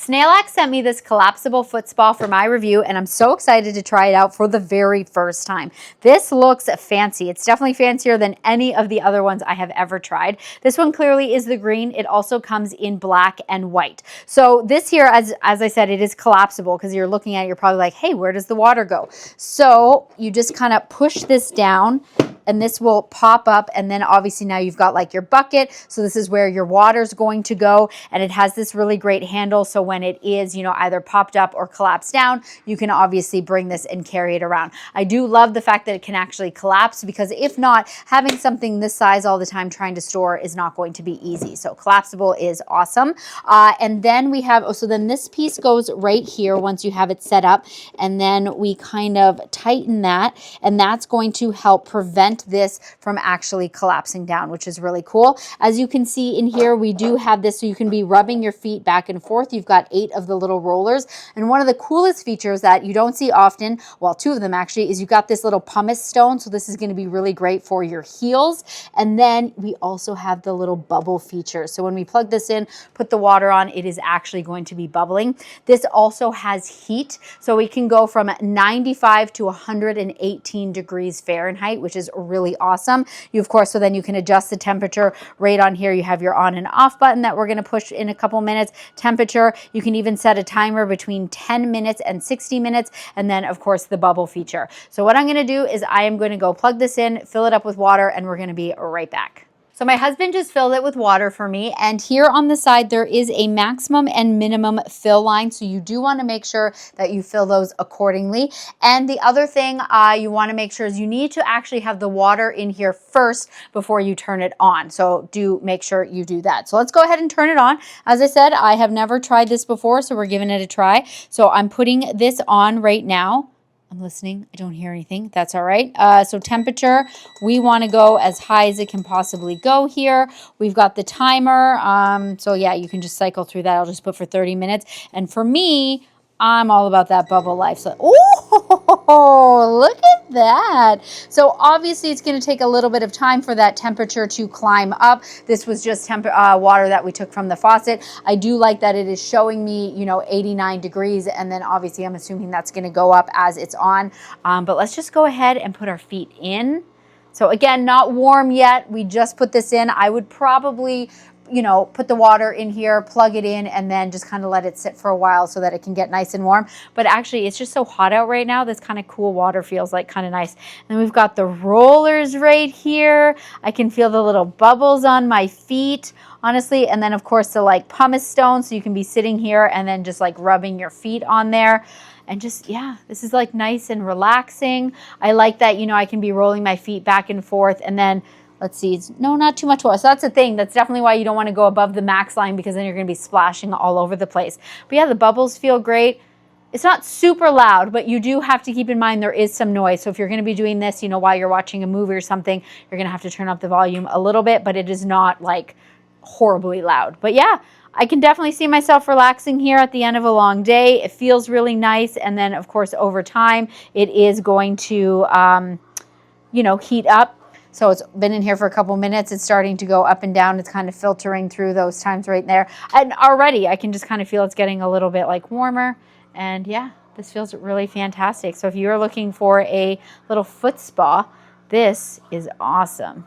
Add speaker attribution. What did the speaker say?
Speaker 1: Snailax sent me this collapsible foot spa for my review, and I'm so excited to try it out for the very first time. This looks fancy. It's definitely fancier than any of the other ones I have ever tried. This one clearly is the green. It also comes in black and white. So this here, as I said, it is collapsible because you're looking at it, you're probably like, hey, where does the water go? So you just kind of push this down and this will pop up, and then obviously now you've got like your bucket. So this is where your water's going to go, and it has this really great handle. So when it is, either popped up or collapsed down, you can obviously bring this and carry it around. I do love the fact that it can actually collapse, because if not, having something this size all the time trying to store is not going to be easy. So collapsible is awesome. And then we have, so then this piece goes right here once you have it set up, and then we kind of tighten that, and that's going to help prevent this from actually collapsing down, which is really cool. As you can see in here, we do have this so you can be rubbing your feet back and forth. You've got 8 of the little rollers, and one of the coolest features that you don't see often, well, 2 of them actually, is you've got this little pumice stone. So this is going to be really great for your heels. And then we also have the little bubble feature. So when we plug this in, put the water on, it is actually going to be bubbling. This also has heat, so we can go from 95 to 118 degrees Fahrenheit, which is really awesome. You, of course, so then you can adjust the temperature right on here. You have your on and off button that we're going to push in a couple minutes. Temperature, you can even set a timer between 10 minutes and 60 minutes. And then, of course, the bubble feature. So what I'm going to do is I am going to go plug this in, fill it up with water, and we're going to be right back. So my husband just filled it with water for me, and here on the side there is a maximum and minimum fill line, so you do want to make sure that you fill those accordingly. And the other thing you want to make sure is you need to actually have the water in here first before you turn it on, so do make sure you do that. So let's go ahead and turn it on. As I said, I have never tried this before, so we're giving it a try. So I'm putting this on right now. I'm listening. I don't hear anything. That's all right. So temperature, we want to go as high as it can possibly go here. We've got the timer. So yeah, you can just cycle through that. I'll just put for 30 minutes. And for me, I'm all about that bubble life. So, oh, look at that. So obviously it's going to take a little bit of time for that temperature to climb up. This was just water that we took from the faucet. I do like that it is showing me, 89 degrees. And then obviously I'm assuming that's going to go up as it's on. But let's just go ahead and put our feet in. So again, not warm yet. We just put this in. I would probably put the water in here, plug it in, and then just kind of let it sit for a while so that it can get nice and warm. But actually, it's just so hot out right now, this kind of cool water feels like kind of nice. And then we've got the rollers right here. I can feel the little bubbles on my feet, honestly. And then, of course, the like pumice stone, so you can be sitting here and then just like rubbing your feet on there. And just, yeah, this is like nice and relaxing. I like that, I can be rolling my feet back and forth, and then let's see, no, not too much water. So that's the thing. That's definitely why you don't want to go above the max line, because then you're going to be splashing all over the place. But yeah, the bubbles feel great. It's not super loud, but you do have to keep in mind there is some noise. So if you're going to be doing this, while you're watching a movie or something, you're going to have to turn up the volume a little bit, but it is not like horribly loud. But yeah, I can definitely see myself relaxing here at the end of a long day. It feels really nice. And then, of course, over time, it is going to, heat up. So it's been in here for a couple minutes. It's starting to go up and down. It's kind of filtering through those times right there. And already I can just kind of feel it's getting a little bit like warmer. And yeah, this feels really fantastic. So if you're looking for a little foot spa, this is awesome.